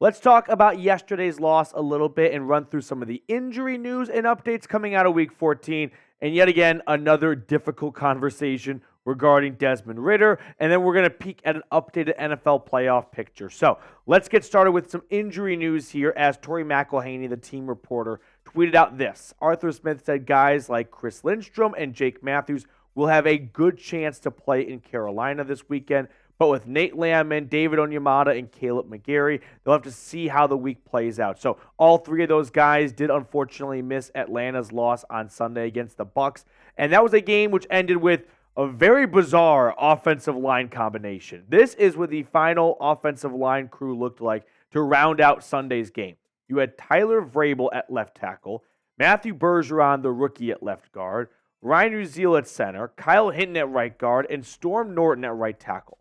Let's talk about yesterday's loss a little bit and run through some of the injury news and updates coming out of Week 14. And yet again, another difficult conversation regarding Desmond Ridder. And then we're going to peek at an updated NFL playoff picture. So let's get started with some injury news here as Tori McElhaney, the team reporter, tweeted out this. Arthur Smith said guys like Chris Lindstrom and Jake Matthews will have a good chance to play in Carolina this weekend. But with Nate Landman, David Onyemata, and Caleb McGarry, they'll have to see how the week plays out. So all three of those guys did unfortunately miss Atlanta's loss on Sunday against the Bucs. And that was a game which ended with a very bizarre offensive line combination. This is what the final offensive line crew looked like to round out Sunday's game. You had Tyler Vrabel at left tackle, Matthew Bergeron, the rookie, at left guard, Ryan Neuzil at center, Kyle Hinton at right guard, and Storm Norton at right tackle.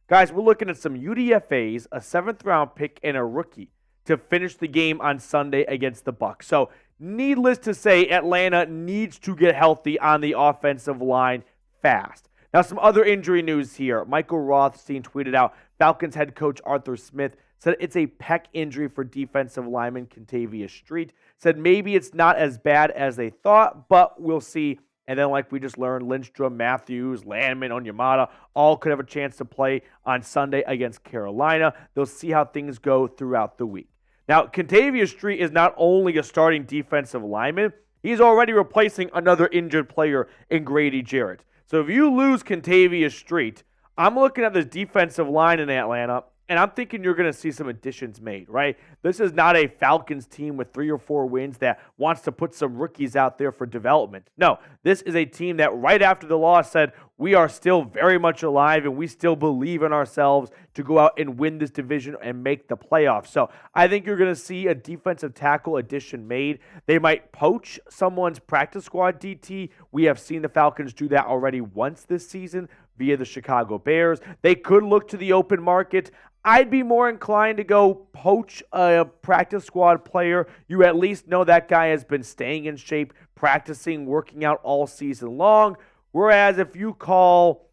Guys, we're looking at some UDFAs, a 7th-round pick, and a rookie to finish the game on Sunday against the Bucs. So, needless to say, Atlanta needs to get healthy on the offensive line fast. Now, some other injury news here. Michael Rothstein tweeted out, Falcons head coach Arthur Smith said it's a pec injury for defensive lineman Kentavious Street. Said maybe it's not as bad as they thought, but we'll see. And then, like we just learned, Lindstrom, Matthews, Landman, Onyemata, all could have a chance to play on Sunday against Carolina. They'll see how things go throughout the week. Now, Kentavious Street is not only a starting defensive lineman, he's already replacing another injured player in Grady Jarrett. So if you lose Kentavious Street, I'm looking at this defensive line in Atlanta, and I'm thinking you're going to see some additions made, right? This is not a Falcons team with 3 or 4 wins that wants to put some rookies out there for development. No, this is a team that right after the loss said, we are still very much alive and we still believe in ourselves to go out and win this division and make the playoffs. So I think you're going to see a defensive tackle addition made. They might poach someone's practice squad DT. We have seen the Falcons do that already once this season via the Chicago Bears. They could look to the open market. I'd be more inclined to go poach a practice squad player. You at least know that guy has been staying in shape, practicing, working out all season long. Whereas if you call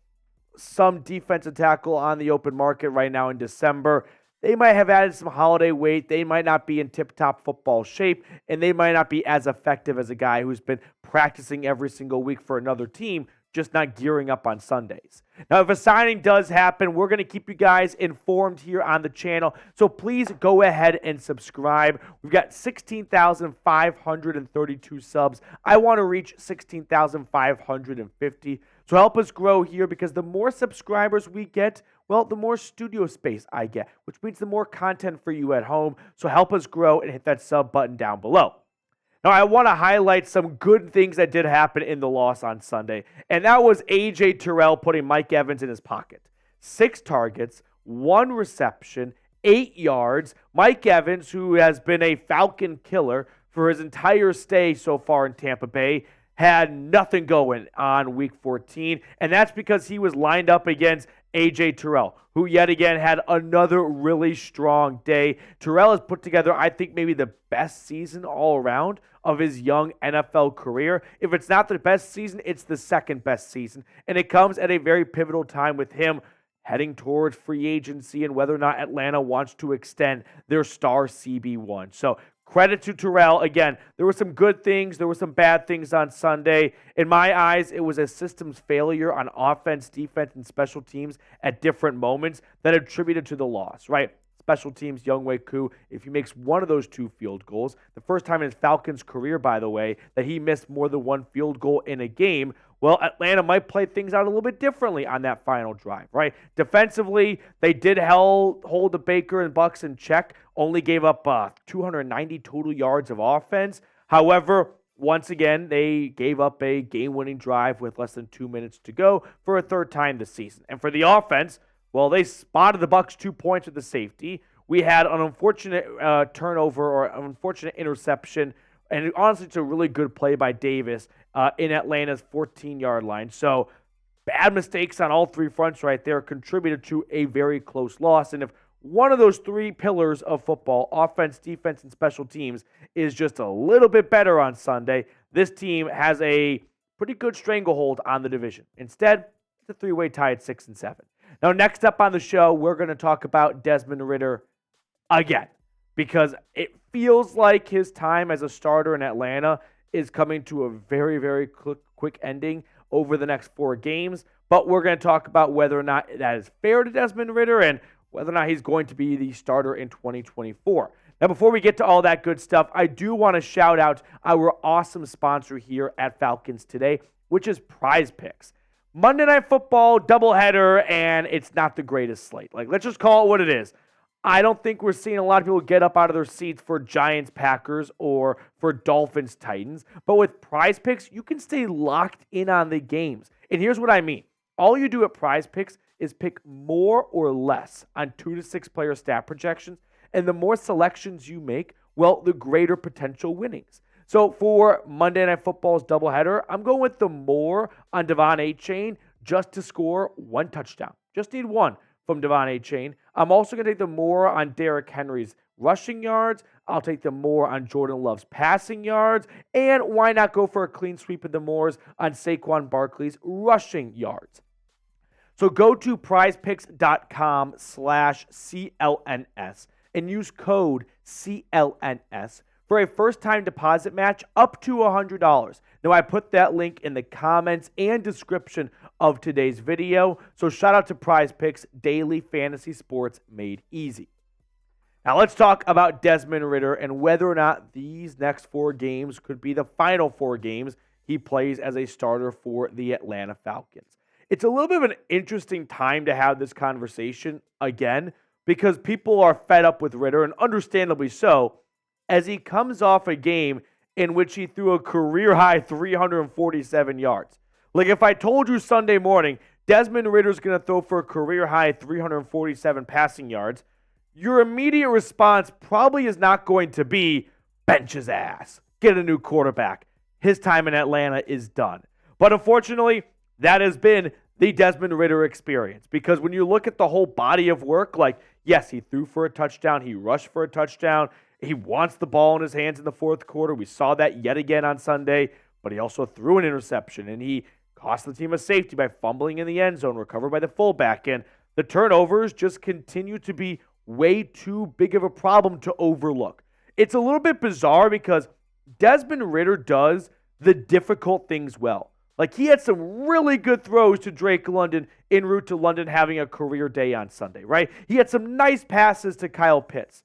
some defensive tackle on the open market right now in December, they might have added some holiday weight. They might not be in tip-top football shape, and they might not be as effective as a guy who's been practicing every single week for another team, just not gearing up on Sundays. Now, if a signing does happen, we're going to keep you guys informed here on the channel. So please go ahead and subscribe. We've got 16,532 subs. I want to reach 16,550. So help us grow here because the more subscribers we get, well, the more studio space I get, which means the more content for you at home. So help us grow and hit that sub button down below. Now, I want to highlight some good things that did happen in the loss on Sunday, and that was A.J. Terrell putting Mike Evans in his pocket. 6 targets, 1 reception, 8 yards. Mike Evans, who has been a Falcon killer for his entire stay so far in Tampa Bay, had nothing going on Week 14, and that's because he was lined up against A.J. Terrell, who yet again had another really strong day. Terrell has put together, I think, maybe the best season all around of his young NFL career. If it's not the best season, it's the second best season, and it comes at a very pivotal time with him heading towards free agency and whether or not Atlanta wants to extend their star CB1. So credit to Terrell. Again, there were some good things. There were some bad things on Sunday. In my eyes, it was a systems failure on offense, defense, and special teams at different moments that attributed to the loss, right? Special teams, Younghoe Koo, if he makes one of those 2 field goals, the first time in his Falcons career, by the way, that he missed more than 1 field goal in a game, well, Atlanta might play things out a little bit differently on that final drive, right? Defensively, they did hold the Baker and Bucs in check, only gave up 290 total yards of offense. However, once again, they gave up a game-winning drive with less than 2 minutes to go for a 3rd time this season. And for the offense, well, they spotted the Bucs 2 points with the safety. We had an unfortunate turnover or an unfortunate interception, and honestly, it's a really good play by Davis in Atlanta's 14-yard line. So bad mistakes on all 3 fronts right there contributed to a very close loss. And if one of those 3 pillars of football, offense, defense, and special teams, is just a little bit better on Sunday, this team has a pretty good stranglehold on the division. Instead, it's a 3-way tie at 6-7. Now, next up on the show, we're going to talk about Desmond Ridder again. because it feels like his time as a starter in Atlanta is coming to a very, very quick ending over the next 4 games. But we're going to talk about whether or not that is fair to Desmond Ridder and whether or not he's going to be the starter in 2024. Now, before we get to all that good stuff, I do want to shout out our awesome sponsor here at Falcons Today, which is Prize Picks. Monday Night Football doubleheader, and it's not the greatest slate. Let's just call it what it is. I don't think we're seeing a lot of people get up out of their seats for Giants, Packers, or for Dolphins, Titans. But with Prize Picks, you can stay locked in on the games. And here's what I mean. All you do at Prize Picks is pick more or less on 2 to 6 player stat projections. And the more selections you make, well, the greater potential winnings. So for Monday Night Football's doubleheader, I'm going with the more on Devon Achane just to score 1 touchdown. Just need 1 from Devon Achane. I'm also going to take the more on Derrick Henry's rushing yards. I'll take the more on Jordan Love's passing yards. And why not go for a clean sweep of the mores on Saquon Barkley's rushing yards? So go to prizepicks.com/CLNS and use code CLNS for a first-time deposit match up to $100. Now, I put that link in the comments and description of today's video. So shout out to Prize Picks, daily fantasy sports made easy. Now, let's talk about Desmond Ridder and whether or not these next 4 games could be the final 4 games he plays as a starter for the Atlanta Falcons. It's a little bit of an interesting time to have this conversation again because people are fed up with Ridder, and understandably so, as he comes off a game in which he threw a career-high 347 yards. If I told you Sunday morning, Desmond Ridder's going to throw for a career-high 347 passing yards, your immediate response probably is not going to be, bench his ass, get a new quarterback. His time in Atlanta is done. But unfortunately, that has been the Desmond Ridder experience. Because when you look at the whole body of work, yes, he threw for a touchdown, he rushed for a touchdown, he wants the ball in his hands in the 4th quarter. We saw that yet again on Sunday, but he also threw an interception, and he cost the team a safety by fumbling in the end zone, recovered by the fullback. And the turnovers just continue to be way too big of a problem to overlook. It's a little bit bizarre because Desmond Ridder does the difficult things well. He had some really good throws to Drake London en route to London having a career day on Sunday, right? He had some nice passes to Kyle Pitts.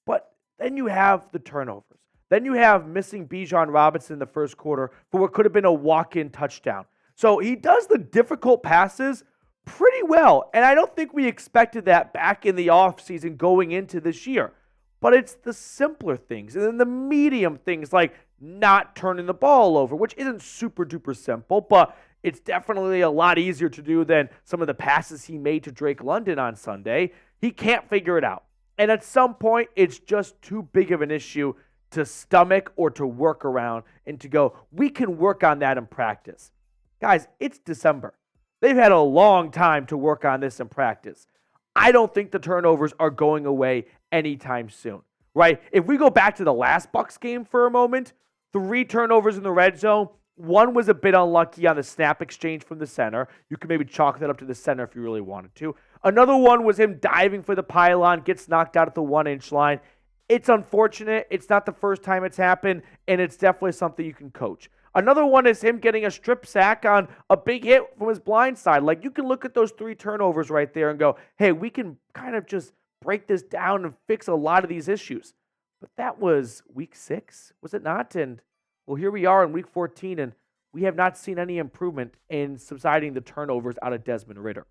But then you have the turnovers. Then you have missing Bijan Robinson in the 1st quarter for what could have been a walk-in touchdown. So he does the difficult passes pretty well. And I don't think we expected that back in the offseason going into this year. But it's the simpler things and then the medium things like not turning the ball over, which isn't super duper simple, but it's definitely a lot easier to do than some of the passes he made to Drake London on Sunday. He can't figure it out. And at some point, it's just too big of an issue to stomach or to work around and to go, we can work on that in practice. Guys, it's December. They've had a long time to work on this in practice. I don't think the turnovers are going away anytime soon, right? If we go back to the last Bucs game for a moment, 3 turnovers in the red zone. 1 was a bit unlucky on the snap exchange from the center. You can maybe chalk that up to the center if you really wanted to. Another one was him diving for the pylon, gets knocked out at the 1-inch line. It's unfortunate. It's not the first time it's happened, and it's definitely something you can coach. Another one is him getting a strip sack on a big hit from his blind side. You can look at those 3 turnovers right there and go, hey, we can kind of just break this down and fix a lot of these issues. But that was week 6, was it not? And, well, here we are in week 14, and we have not seen any improvement in subsiding the turnovers out of Desmond Ridder.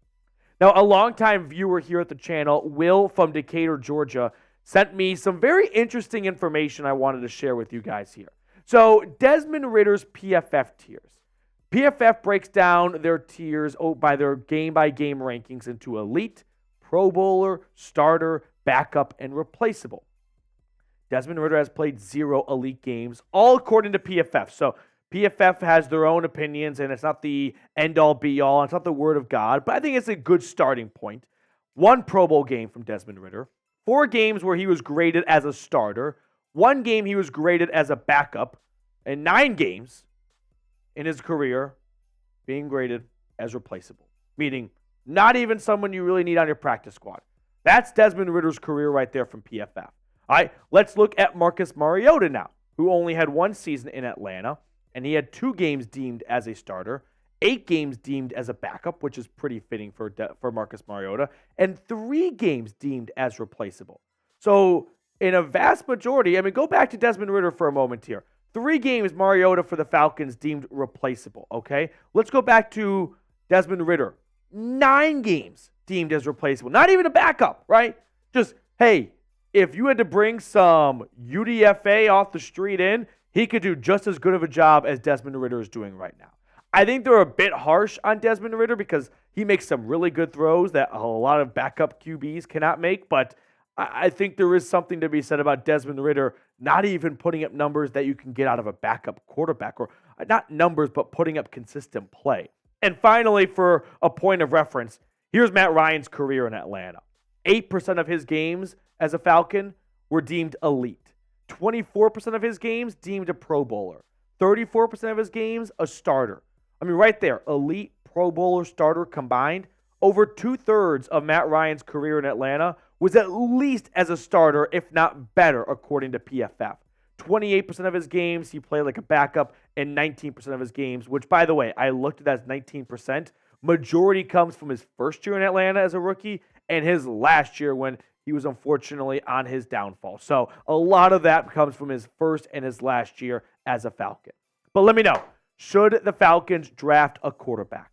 Now, a longtime viewer here at the channel, Will from Decatur, Georgia, sent me some very interesting information I wanted to share with you guys here. So, Desmond Ridder's PFF tiers. PFF breaks down their tiers by their game-by-game rankings into elite, Pro Bowler, starter, backup, and replaceable. Desmond Ridder has played 0 elite games, all according to PFF. So PFF has their own opinions, and it's not the end-all, be-all. It's not the word of God, but I think it's a good starting point. 1 Pro Bowl game from Desmond Ridder, 4 games where he was graded as a starter, 1 game he was graded as a backup, and 9 games in his career being graded as replaceable, meaning not even someone you really need on your practice squad. That's Desmond Ridder's career right there from PFF. All right, let's look at Marcus Mariota now, who only had one season in Atlanta, and he had 2 games deemed as a starter, 8 games deemed as a backup, which is pretty fitting for Marcus Mariota, and 3 games deemed as replaceable. So in a vast majority, I mean, go back to Desmond Ridder for a moment here. 3 games Mariota for the Falcons deemed replaceable, okay? Let's go back to Desmond Ridder. 9 games deemed as replaceable. Not even a backup, right? Just, hey, if you had to bring some UDFA off the street in, he could do just as good of a job as Desmond Ridder is doing right now. I think they're a bit harsh on Desmond Ridder because he makes some really good throws that a lot of backup QBs cannot make, but I think there is something to be said about Desmond Ridder not even putting up numbers that you can get out of a backup quarterback, or not numbers, but putting up consistent play. And finally, for a point of reference, here's Matt Ryan's career in Atlanta. 8% of his games as a Falcon were deemed elite. 24% of his games deemed a Pro Bowler. 34% of his games a starter. I mean, right there, elite, Pro Bowler, starter combined. Over 2/3 of Matt Ryan's career in Atlanta was at least as a starter, if not better, according to PFF. 28% of his games, he played like a backup, and 19% of his games, which, by the way, I looked at as 19%. Majority comes from his first year in Atlanta as a rookie and his last year when he was unfortunately on his downfall. So a lot of that comes from his first and his last year as a Falcon. But let me know, should the Falcons draft a quarterback?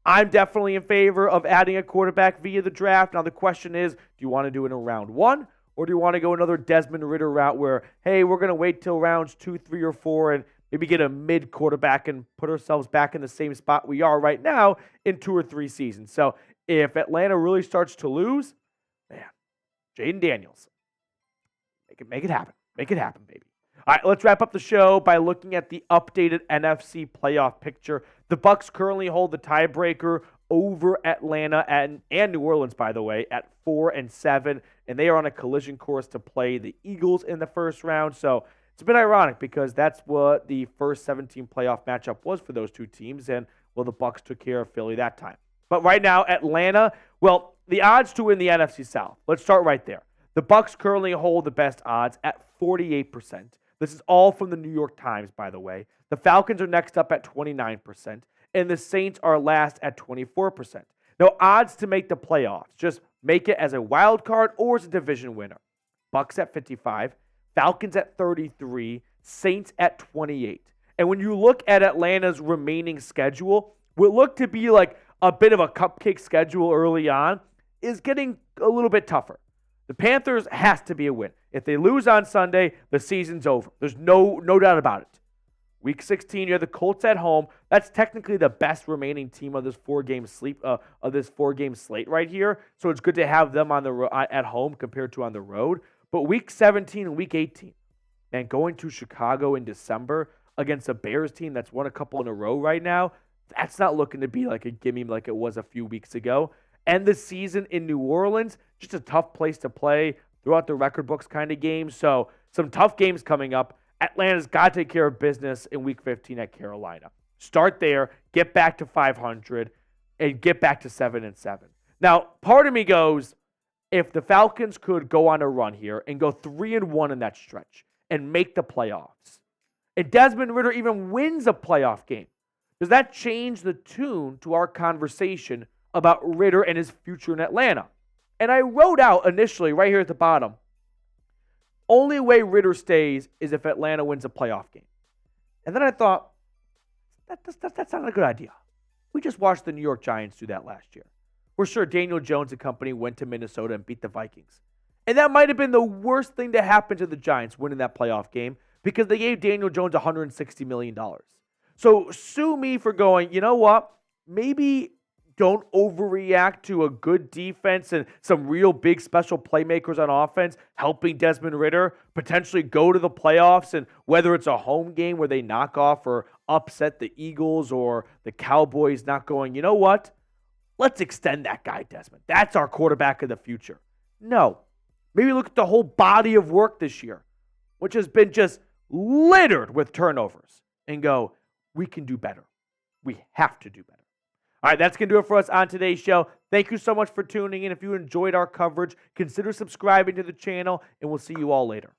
I'm definitely in favor of adding a quarterback via the draft. Now the question is, do you want to do it in round 1? Or do you want to go another Desmond Ridder route where, hey, we're going to wait till rounds 2, 3, or 4 and maybe get a mid quarterback and put ourselves back in the same spot we are right now in 2 or 3 seasons? So if Atlanta really starts to lose, man, Jaden Daniels, make it happen. Make it happen, baby. All right, let's wrap up the show by looking at the updated NFC playoff picture. The Bucs currently hold the tiebreaker over Atlanta and New Orleans, by the way, at 4-7, and they are on a collision course to play the Eagles in the first round. So it's a bit ironic because that's what the first 17 playoff matchup was for those 2 teams, and well, the Bucs took care of Philly that time. But right now, Atlanta, well, the odds to win the NFC South. Let's start right there. The Bucs currently hold the best odds at 48%. This is all from the New York Times, by the way. The Falcons are next up at 29%, and the Saints are last at 24%. Now, odds to make the playoffs, just make it as a wild card or as a division winner. Bucs at 55, Falcons at 33, Saints at 28. And when you look at Atlanta's remaining schedule, what looked to be like a bit of a cupcake schedule early on is getting a little bit tougher. The Panthers has to be a win. If they lose on Sunday, the season's over. There's no doubt about it. Week 16, you have the Colts at home. That's technically the best remaining team of this 4-game slate right here. So it's good to have them at home compared to on the road. But Week 17 and Week 18, man, going to Chicago in December against a Bears team that's won a couple in a row right now, that's not looking to be like a gimme like it was a few weeks ago. End the season in New Orleans, just a tough place to play throughout the record books kind of games. So some tough games coming up. Atlanta's got to take care of business in Week 15 at Carolina. Start there, get back to 500, and get back to 7-7. Now, part of me goes, if the Falcons could go on a run here and go 3-1 in that stretch and make the playoffs, and Desmond Ridder even wins a playoff game, does that change the tune to our conversation about Ridder and his future in Atlanta? And I wrote out initially, right here at the bottom, only way Ridder stays is if Atlanta wins a playoff game. And then I thought, that's not a good idea. We just watched the New York Giants do that last year. We're sure Daniel Jones and company went to Minnesota and beat the Vikings. And that might have been the worst thing to happen to the Giants winning that playoff game because they gave Daniel Jones $160 million. So sue me for going, you know what? Maybe don't overreact to a good defense and some real big special playmakers on offense helping Desmond Ridder potentially go to the playoffs, and whether it's a home game where they knock off or upset the Eagles or the Cowboys, not going, you know what? Let's extend that guy, Desmond. That's our quarterback of the future. No. Maybe look at the whole body of work this year, which has been just littered with turnovers, and go, we can do better. We have to do better. All right, that's going to do it for us on today's show. Thank you so much for tuning in. If you enjoyed our coverage, consider subscribing to the channel, and we'll see you all later.